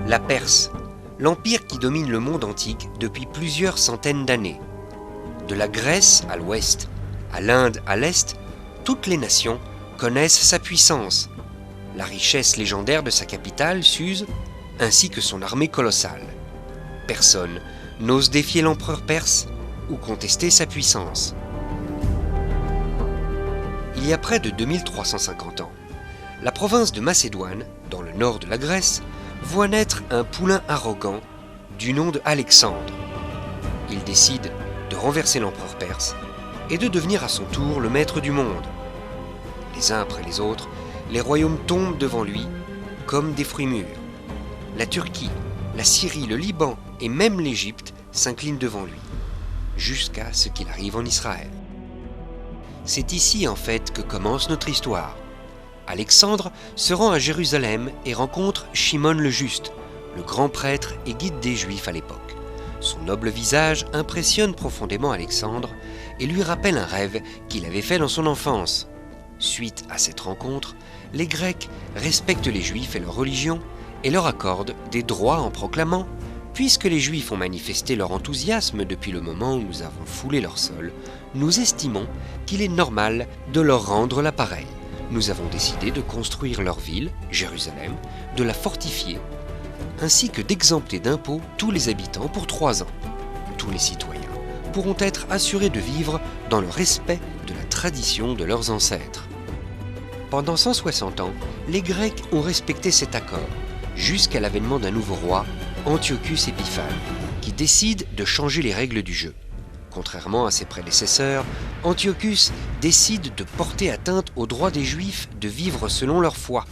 La Perse, l'empire qui domine le monde antique depuis plusieurs centaines d'années. De la Grèce à l'ouest, à l'Inde à l'est, toutes les nations connaissent sa puissance, la richesse légendaire de sa capitale, Suse, ainsi que son armée colossale. Personne n'ose défier l'empereur perse ou contester sa puissance. Il y a près de 2350 ans, la province de Macédoine, dans le nord de la Grèce, voit naître un poulain arrogant du nom de Alexandre. Il décide de renverser l'empereur perse et de devenir à son tour le maître du monde. Les uns après les autres, les royaumes tombent devant lui comme des fruits mûrs. La Turquie, la Syrie, le Liban et même l'Égypte s'inclinent devant lui, jusqu'à ce qu'il arrive en Israël. C'est ici en fait que commence notre histoire. Alexandre se rend à Jérusalem et rencontre Shimon le Juste, le grand prêtre et guide des Juifs à l'époque. Son noble visage impressionne profondément Alexandre et lui rappelle un rêve qu'il avait fait dans son enfance. Suite à cette rencontre, les Grecs respectent les Juifs et leur religion et leur accordent des droits en proclamant « Puisque les Juifs ont manifesté leur enthousiasme depuis le moment où nous avons foulé leur sol, nous estimons qu'il est normal de leur rendre l'appareil. Nous avons décidé de construire leur ville, Jérusalem, de la fortifier, ainsi que d'exempter d'impôts tous les habitants pour 3 ans. Tous les citoyens pourront être assurés de vivre dans le respect de la tradition de leurs ancêtres. » Pendant 160 ans, les Grecs ont respecté cet accord, jusqu'à l'avènement d'un nouveau roi, Antiochus Épiphane, qui décide de changer les règles du jeu. Contrairement à ses prédécesseurs, Antiochus décide de porter atteinte au droit des Juifs de vivre selon leur foi.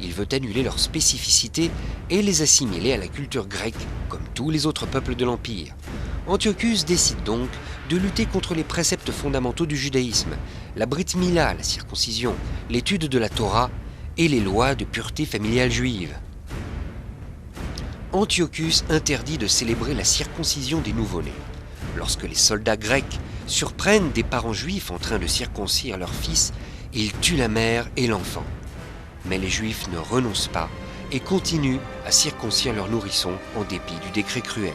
Il veut annuler leurs spécificités et les assimiler à la culture grecque, comme tous les autres peuples de l'Empire. Antiochus décide donc de lutter contre les préceptes fondamentaux du judaïsme, la Brit Mila, la circoncision, l'étude de la Torah et les lois de pureté familiale juive. Antiochus interdit de célébrer la circoncision des nouveau-nés. Lorsque les soldats grecs surprennent des parents juifs en train de circoncire leur fils, ils tuent la mère et l'enfant. Mais les Juifs ne renoncent pas et continuent à circoncire leurs nourrissons en dépit du décret cruel.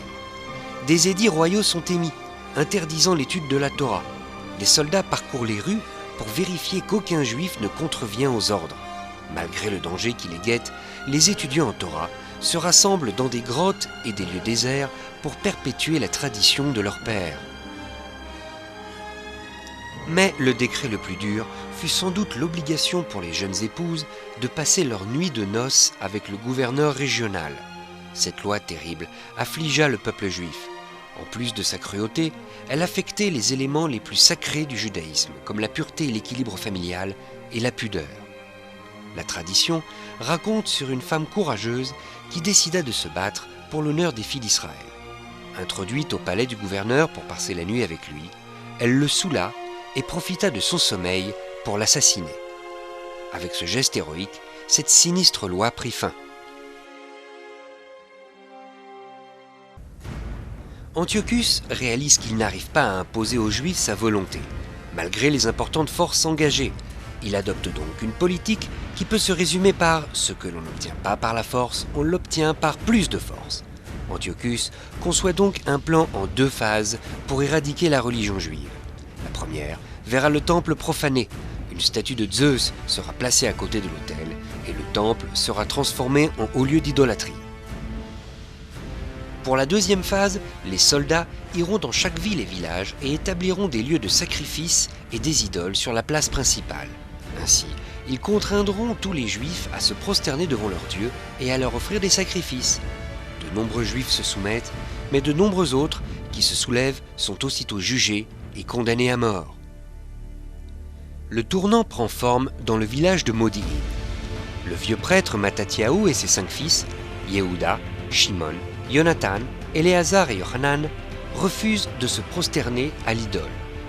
Des édits royaux sont émis, interdisant l'étude de la Torah. Les soldats parcourent les rues pour vérifier qu'aucun Juif ne contrevient aux ordres. Malgré le danger qui les guette, les étudiants en Torah se rassemblent dans des grottes et des lieux déserts pour perpétuer la tradition de leur père. Mais le décret le plus dur fut sans doute l'obligation pour les jeunes épouses de passer leur nuit de noces avec le gouverneur régional. Cette loi terrible affligea le peuple juif. En plus de sa cruauté, elle affectait les éléments les plus sacrés du judaïsme, comme la pureté et l'équilibre familial et la pudeur. La tradition raconte sur une femme courageuse qui décida de se battre pour l'honneur des filles d'Israël. Introduite au palais du gouverneur pour passer la nuit avec lui, elle le saoula et profita de son sommeil pour l'assassiner. Avec ce geste héroïque, cette sinistre loi prit fin. Antiochus réalise qu'il n'arrive pas à imposer aux Juifs sa volonté, malgré les importantes forces engagées. Il adopte donc une politique qui peut se résumer par « ce que l'on n'obtient pas par la force, on l'obtient par plus de force ». Antiochus conçoit donc un plan en 2 phases pour éradiquer la religion juive. La première verra le temple profané. Une statue de Zeus sera placée à côté de l'autel et le temple sera transformé en haut lieu d'idolâtrie. Pour la deuxième phase, les soldats iront dans chaque ville et village et établiront des lieux de sacrifice et des idoles sur la place principale. Ainsi, ils contraindront tous les Juifs à se prosterner devant leur Dieu et à leur offrir des sacrifices. De nombreux Juifs se soumettent, mais de nombreux autres qui se soulèvent sont aussitôt jugés et condamnés à mort. Le tournant prend forme dans le village de Modi'in. Le vieux prêtre Mattathiahu et ses 5 fils, Yehuda, Shimon, Jonathan, Éléazar et Yohanan, refusent de se prosterner à l'idole.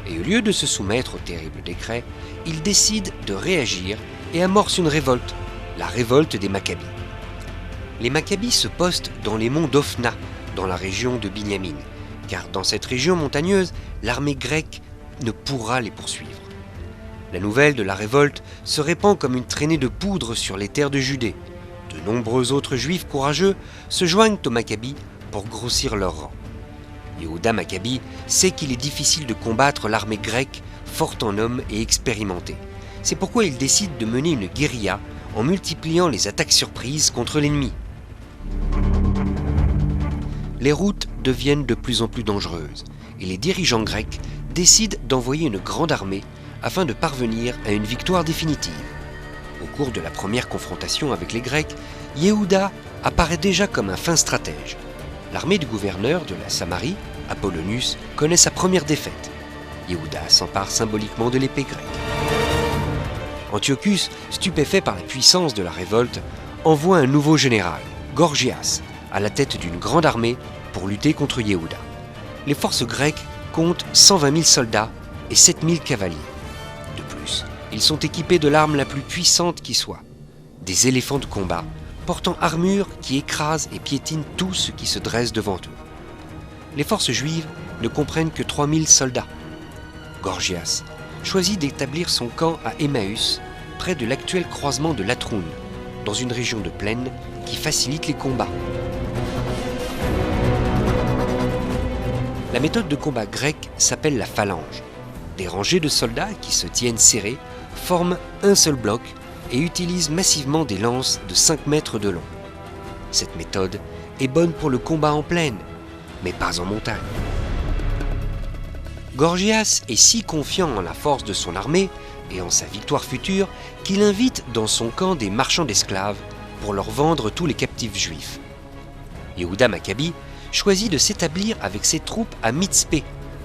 Et au lieu de se soumettre au terrible décret, ils décident de réagir et amorcent une révolte, la révolte des Maccabis. Les Maccabis se postent dans les monts d'Ophna, dans la région de Binyamin, car dans cette région montagneuse, l'armée grecque ne pourra les poursuivre. La nouvelle de la révolte se répand comme une traînée de poudre sur les terres de Judée. De De nombreux autres juifs courageux se joignent aux Maccabis pour grossir leur rang. Yehuda Maccabi sait qu'il est difficile de combattre l'armée grecque forte en hommes et expérimentée. C'est pourquoi il décide de mener une guérilla en multipliant les attaques surprises contre l'ennemi. Les routes deviennent de plus en plus dangereuses et les dirigeants grecs décident d'envoyer une grande armée afin de parvenir à une victoire définitive. Au cours de la première confrontation avec les Grecs, Yehuda apparaît déjà comme un fin stratège. L'armée du gouverneur de la Samarie, Apollonius, connaît sa première défaite. Yehuda s'empare symboliquement de l'épée grecque. Antiochus, stupéfait par la puissance de la révolte, envoie un nouveau général, Gorgias, à la tête d'une grande armée pour lutter contre Yehuda. Les forces grecques comptent 120 000 soldats et 7 000 cavaliers. De plus, ils sont équipés de l'arme la plus puissante qui soit, des éléphants de combat, portant armure qui écrase et piétine tout ce qui se dresse devant eux. Les forces juives ne comprennent que 3 000 soldats. Gorgias choisit d'établir son camp à Emmaüs, près de l'actuel croisement de Latroun, dans une région de plaine qui facilite les combats. La méthode de combat grecque s'appelle la phalange. Des rangées de soldats qui se tiennent serrés forment un seul bloc et utilisent massivement des lances de 5 mètres de long. Cette méthode est bonne pour le combat en plaine, mais pas en montagne. Gorgias est si confiant en la force de son armée et en sa victoire future qu'il invite dans son camp des marchands d'esclaves pour leur vendre tous les captifs juifs. Yehuda Maccabi choisit de s'établir avec ses troupes à Mitzpé,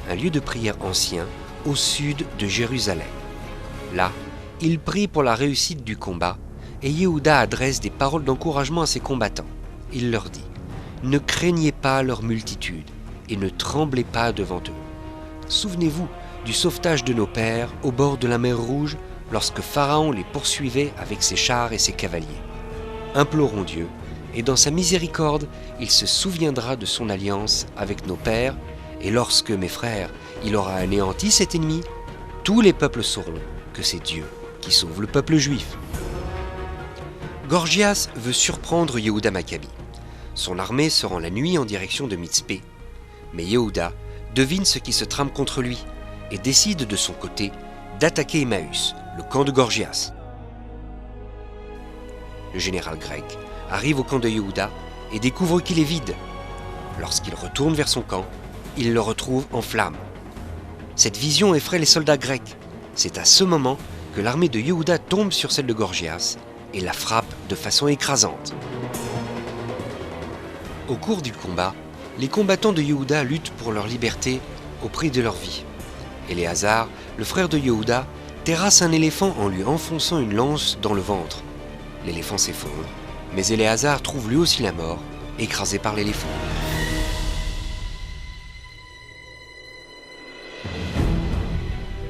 un lieu de prière ancien au sud de Jérusalem. Là, il prie pour la réussite du combat et Yehuda adresse des paroles d'encouragement à ses combattants. Il leur dit « Ne craignez pas leur multitude et ne tremblez pas devant eux. Souvenez-vous du sauvetage de nos pères au bord de la mer Rouge lorsque Pharaon les poursuivait avec ses chars et ses cavaliers. Implorons Dieu, et dans sa miséricorde, il se souviendra de son alliance avec nos pères, et lorsque, mes frères, il aura anéanti cet ennemi, tous les peuples sauront que c'est Dieu qui sauve le peuple juif. » Gorgias veut surprendre Yehuda Maccabi. Son armée se rend la nuit en direction de Mitzpé, mais Yehuda devine ce qui se trame contre lui et décide de son côté d'attaquer Emmaüs, le camp de Gorgias. Le général grec arrive au camp de Yehuda et découvre qu'il est vide. Lorsqu'il retourne vers son camp, il le retrouve en flammes. Cette vision effraie les soldats grecs. C'est à ce moment que l'armée de Yehuda tombe sur celle de Gorgias et la frappe de façon écrasante. Au cours du combat, les combattants de Yehuda luttent pour leur liberté au prix de leur vie. Éléazar, le frère de Yehuda, terrasse un éléphant en lui enfonçant une lance dans le ventre. L'éléphant s'effondre, mais Éléazar trouve lui aussi la mort, écrasé par l'éléphant.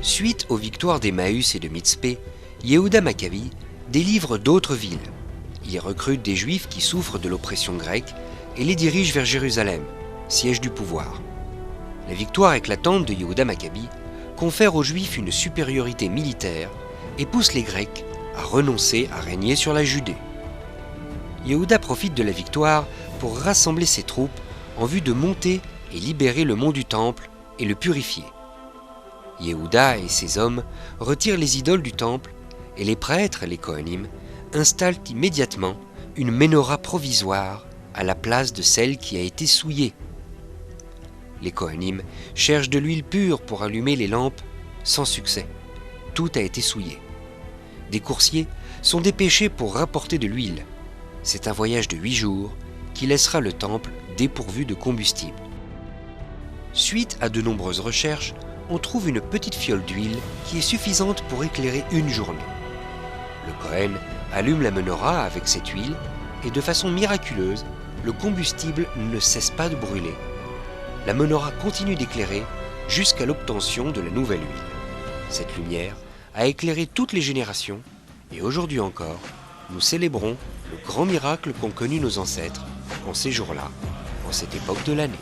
Suite aux victoires d'Emmaüs et de Mitzpé, Yehuda Maccabi délivre d'autres villes. Il recrute des Juifs qui souffrent de l'oppression grecque et les dirige vers Jérusalem, siège du pouvoir. La victoire éclatante de Yehuda Maccabi confère aux Juifs une supériorité militaire et pousse les Grecs à renoncer à régner sur la Judée. Yehuda profite de la victoire pour rassembler ses troupes en vue de monter et libérer le mont du Temple et le purifier. Yehuda et ses hommes retirent les idoles du temple et les prêtres, les Kohanim, installent immédiatement une menorah provisoire à la place de celle qui a été souillée. Les Kohanim cherchent de l'huile pure pour allumer les lampes, sans succès. Tout a été souillé. Des coursiers sont dépêchés pour rapporter de l'huile. C'est un voyage de 8 jours qui laissera le temple dépourvu de combustible. Suite à de nombreuses recherches, on trouve une petite fiole d'huile qui est suffisante pour éclairer une journée. Le Kohen allume la menorah avec cette huile et de façon miraculeuse, le combustible ne cesse pas de brûler. La menorah continue d'éclairer jusqu'à l'obtention de la nouvelle huile. Cette lumière a éclairé toutes les générations et aujourd'hui encore, nous célébrons le grand miracle qu'ont connu nos ancêtres en ces jours-là, en cette époque de l'année.